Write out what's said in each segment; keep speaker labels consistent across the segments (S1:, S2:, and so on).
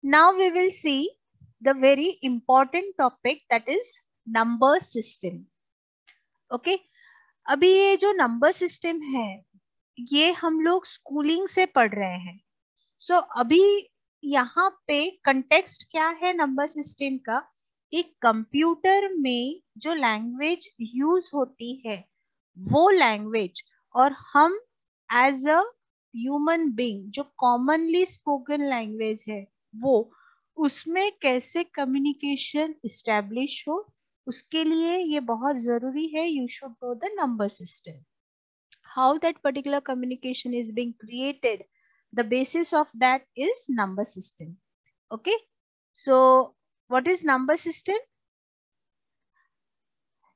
S1: Now we will see the very important topic, that is number system. Okay, अभी ये जो number system है ये हम लोग स्कूलिंग से पढ़ रहे हैं. सो अभी यहाँ पे कंटेक्स्ट क्या है नंबर सिस्टम का, एक कंप्यूटर में जो लैंग्वेज यूज होती है वो लैंग्वेज, और हम एज अ ह्यूमन बीइंग जो कॉमनली स्पोकन लैंग्वेज है वो, उसमें कैसे कम्युनिकेशन इस्टेब्लिश हो, उसके लिए ये बहुत जरूरी है. You should know the number system, how that particular communication is being created. The basis of that is number system. Okay, so what is number system?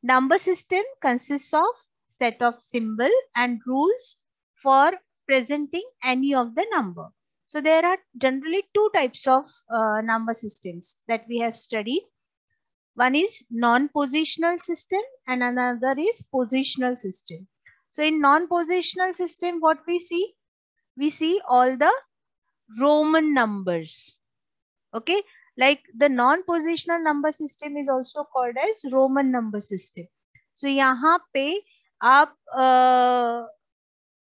S1: Number system consists of set of symbol and rules for presenting any of the number. So there are generally two types of number systems that we have studied. One is non-positional system and another is positional system. So in non-positional system, what we see? We see all the Roman numbers. Okay, like the non-positional number system is also called as Roman number system. So यहाँ पे आप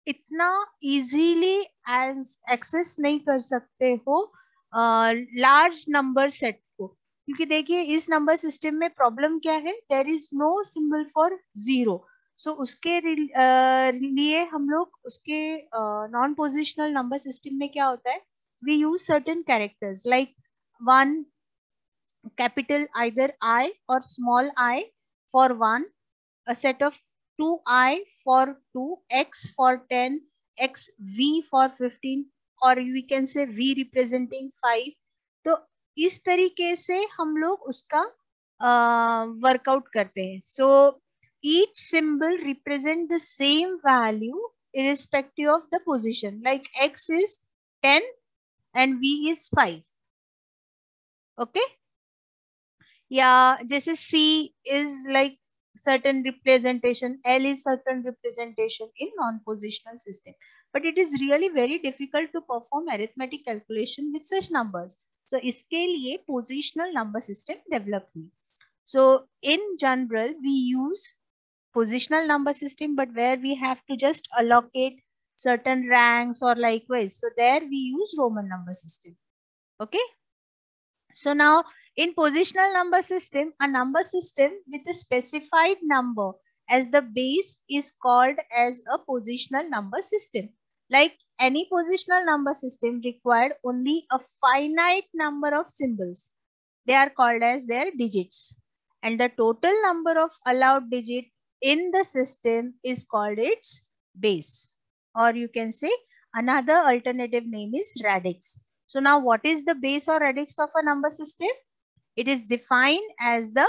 S1: इतना easily access नहीं कर सकते हो large number set को, क्योंकि देखिए इस नंबर सिस्टम में प्रॉब्लम क्या है, there is no symbol for zero. So उसके लिए हम लोग उसके नॉन पोजिशनल नंबर सिस्टम में क्या होता है, we use certain characters like one capital either I और small I for one, a set of 2i for 2, x for 10, xv for 15, or we can say v representing 5. तो इस तरीके से हम लोग उसका वर्कआउट करते हैं. सो each symbol represent the same value irrespective of the position, like x is 10 and v is 5. okay, yeah, जैसे c is like certain representation, L is certain representation in non-positional system, but it is really very difficult to perform arithmetic calculation with such numbers. So इसके लिए positional number system develop हुई. So in general we use positional number system, but where we have to just allocate certain ranks or likewise, so there we use Roman number system. Okay, so now in positional number system, a number system with a specified number as the base is called as a positional number system. Like any positional number system required only a finite number of symbols. They are called as their digits. And the total number of allowed digit in the system is called its base. Or you can say another alternative name is radix. So now what is the base or radix of a number system? It is defined as the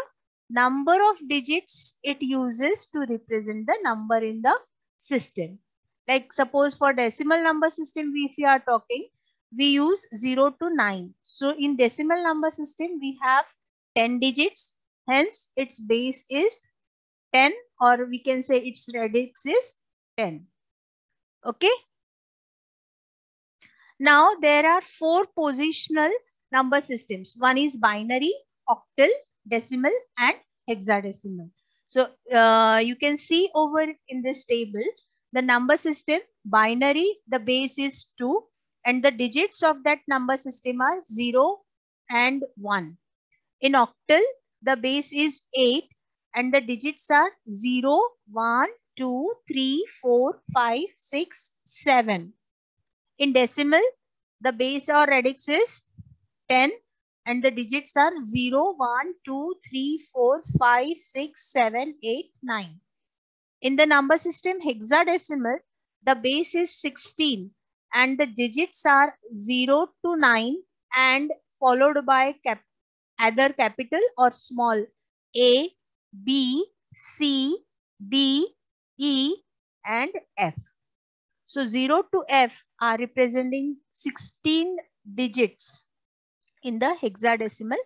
S1: number of digits it uses to represent the number in the system. Like suppose for decimal number system, if we are talking, we use 0 to 9. So in decimal number system, we have 10 digits. Hence, its base is 10, or we can say its radix is 10. Okay. Now there are 4 positional number systems. One is binary, octal, decimal and hexadecimal. So you can see over in this table the number system. Binary, the base is 2 and the digits of that number system are 0 and 1. In octal, the base is 8 and the digits are 0, 1, 2, 3, 4, 5, 6, 7. In decimal, the base or radix is 10 and the digits are 0, 1, 2, 3, 4, 5, 6, 7, 8, 9. In the number system hexadecimal, the base is 16 and the digits are 0 to 9 and followed by either capital or small A, B, C, D, E and F. So 0 to F are representing 16 digits in the hexadecimal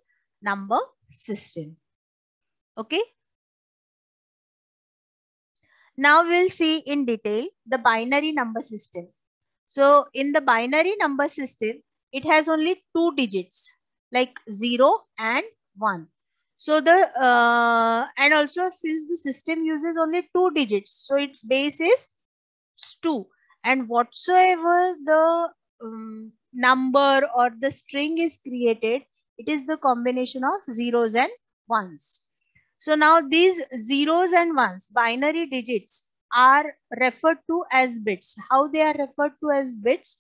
S1: number system. Okay. Now we'll see in detail the binary number system. So in the binary number system, it has only two digits, like 0 and 1. So and also since the system uses only two digits, so its base is 2, and whatsoever the number or the string is created, it is the combination of zeros and ones. So now these zeros and ones, binary digits, are referred to as bits. How they are referred to as bits?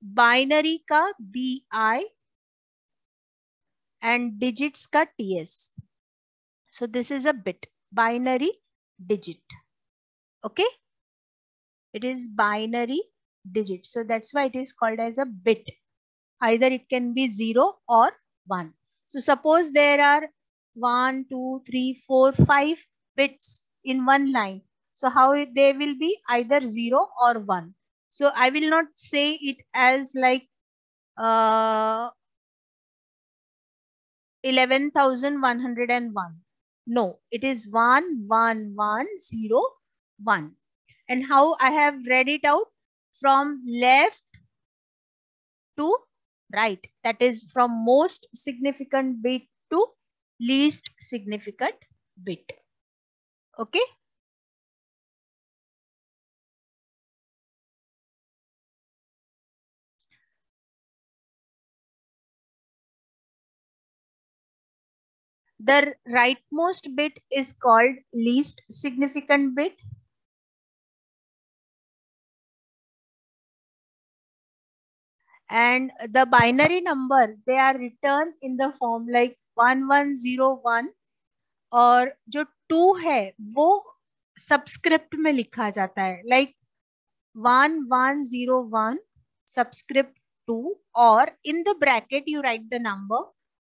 S1: Binary ka BI and digits ka TS. So this is a bit, binary digit. Okay, it is binary digit, so that's why it is called as a bit. Either it can be 0 or 1. So suppose there are 1, 2, 3, 4, 5 bits in one line. So how they will be? Either 0 or 1. So I will not say it as like 11,101. No, it is 1, 1, 1, 0, 1. And how I have read it out? From left to right. That is from most significant bit to least significant bit. Okay. The rightmost bit is called least significant bit. And the binary number, they are written in the form like 1101, और जो 2 है वो subscript में लिखा जाता है, like 1101 subscript 2, or in the bracket you write the number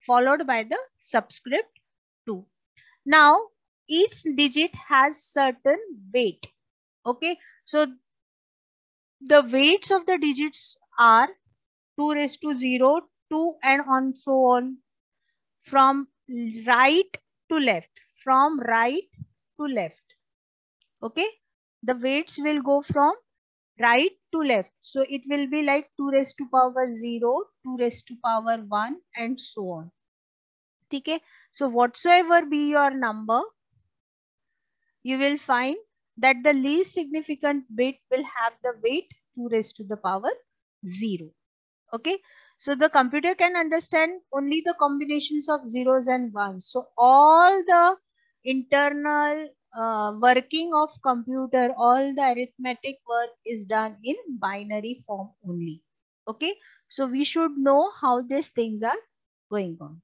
S1: followed by the subscript 2. Now each digit has certain weight. Okay, so the weights of the digits are 2 raised to 0, 2, and on so on, from right to left, from right to left. Okay, the weights will go from right to left. So it will be like 2 raised to power 0, 2 raised to power 1, and so on. Okay, so whatsoever be your number, you will find that the least significant bit will have the weight 2 raised to the power 0. Okay, so the computer can understand only the combinations of zeros and ones. So all the internal working of computer, all the arithmetic work is done in binary form only. Okay, so we should know how these things are going on.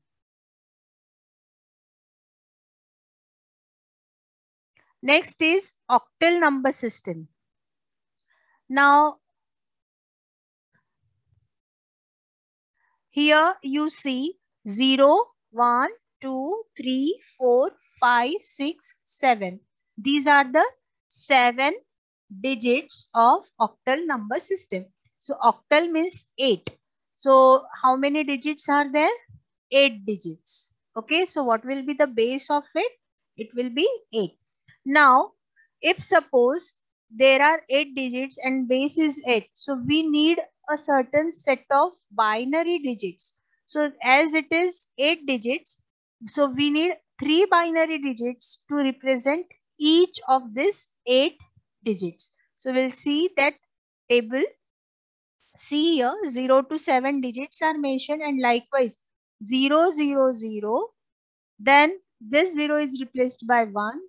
S1: Next is octal number system. Now here you see 0, 1, 2, 3, 4, 5, 6, 7. These are the 7 digits of octal number system. So octal means 8. So how many digits are there? 8 digits. Okay, so what will be the base of it? It will be 8. Now, if suppose there are 8 digits and base is 8, so we need a certain set of binary digits. So as it is 8 digits, so we need 3 binary digits to represent each of these 8 digits. So we'll see that table. See here, 0 to 7 digits are mentioned, and likewise 0, 0, 0. Then this 0 is replaced by 1.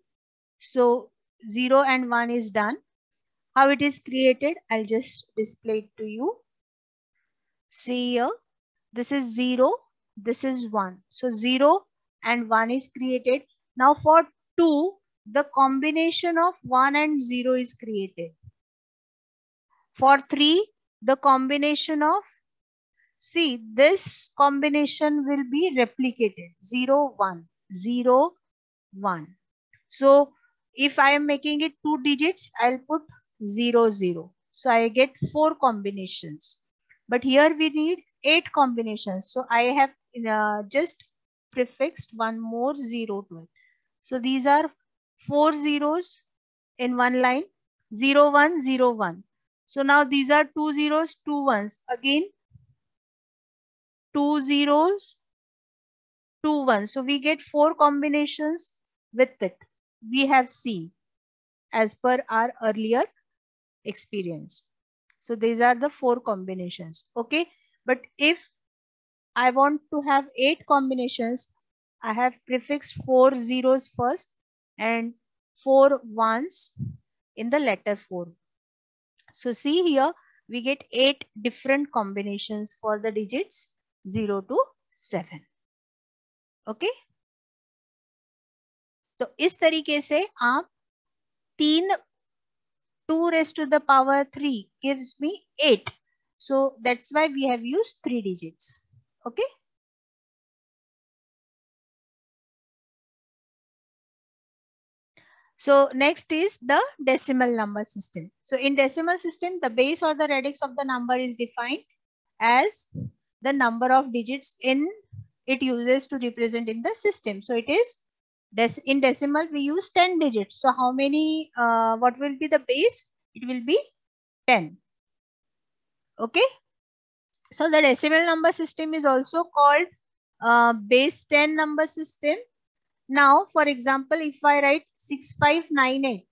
S1: So 0 and 1 is done. How it is created, I'll just display it to you. See here, this is 0, this is 1. So 0 and 1 is created. Now for 2, the combination of 1 and 0 is created. For 3, the combination of, see, this combination will be replicated, 0, 1, 0, 1. So if I am making it 2 digits, I'll put 0, 0. So I get 4 combinations. But here we need 8 combinations. So I have just prefixed one more 0 to it. So these are 4 zeros in one line, 0, 1, 0, 1. So now these are 2 zeros, 2 ones. Again 2 zeros, 2 ones. So we get 4 combinations with it. We have seen as per our earlier experience. So these are the 4 combinations. Okay. But if I want to have 8 combinations, I have prefixed 4 zeros first and 4 ones in the letter 4. So see here, we get 8 different combinations for the digits 0 to 7. Okay. तो इस तरीके से आप 2 raised to the power 3 gives me 8. So that's why we have used 3 digits. Okay. So next is the decimal number system. So in decimal system, the base or the radix of the number is defined as the number of digits it uses to represent in the system. So it is in decimal we use 10 digits. So how many, what will be the base? It will be 10. Okay. So the decimal number system is also called base 10 number system. Now, for example, if I write 6598,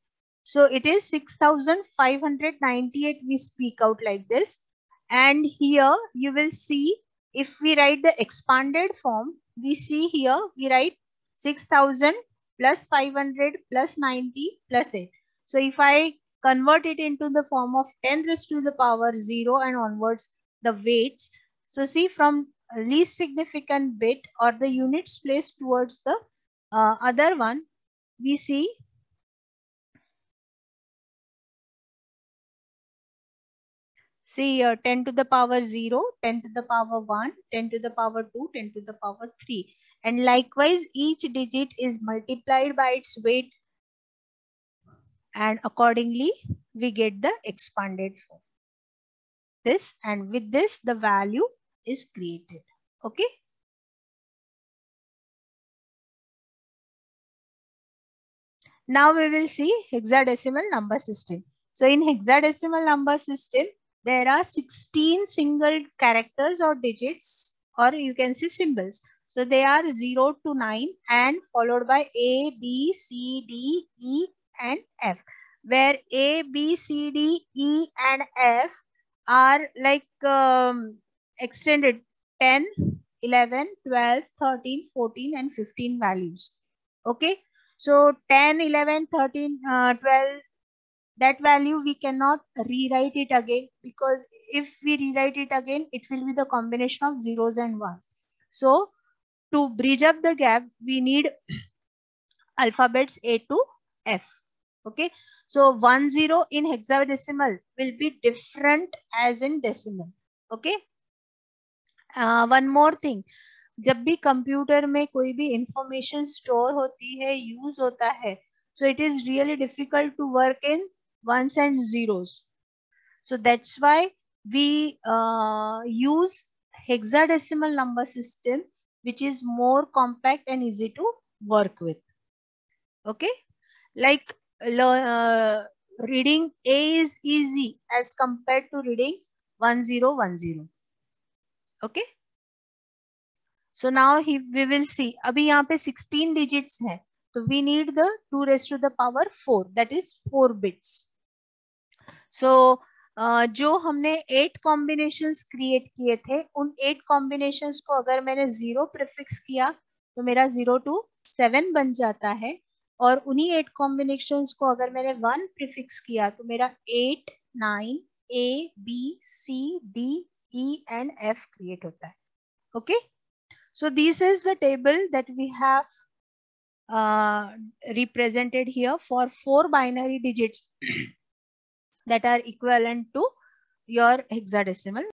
S1: so it is 6598, we speak out like this. And here you will see, if we write the expanded form, we see here we write 6000 plus 500 plus 90 plus 8. So if I convert it into the form of 10 raised to the power 0 and onwards the weights, so see, from least significant bit or the units placed towards the other one, we see here 10 to the power 0, 10 to the power 1, 10 to the power 2, 10 to the power 3. And likewise, each digit is multiplied by its weight, and accordingly we get the expanded form. This, and with this the value is created. Okay. Now we will see hexadecimal number system. So in hexadecimal number system, there are 16 single characters or digits, or you can say symbols. So they are 0 to 9 and followed by A, B, C, D, E and F, where A, B, C, D, E and F are like extended 10, 11, 12, 13, 14 and 15 values. Okay. So 10, 11, 13, 12, that value we cannot rewrite it again, because if we rewrite it again, it will be the combination of zeros and ones. So to bridge up the gap, we need alphabets A to F. Okay. So 10 in hexadecimal will be different as in decimal. Okay. One more thing. जब भी computer में कोई भी information store होती है, use होता है, so it is really difficult to work in ones and zeros. So that's why we use hexadecimal number system, which is more compact and easy to work with. Okay. Like reading A is easy as compared to reading 1010. Okay. So now we will see. अभी यहाँ पे 16 digits है, तो we need the 2 raised to the power 4, that is 4 bits. So जो हमने 8 combinations create किए थे, उन 8 combinations को अगर मैंने 0 prefix किया तो मेरा 0 to 7 बन जाता है, और उन्हीं 8 combinations को अगर मैंने 1 prefix किया तो मेरा 8, 9, A, B, C, D, E and F create होता है. Okay. So this is the table that we have represented here for 4 binary digits that are equivalent to your hexadecimal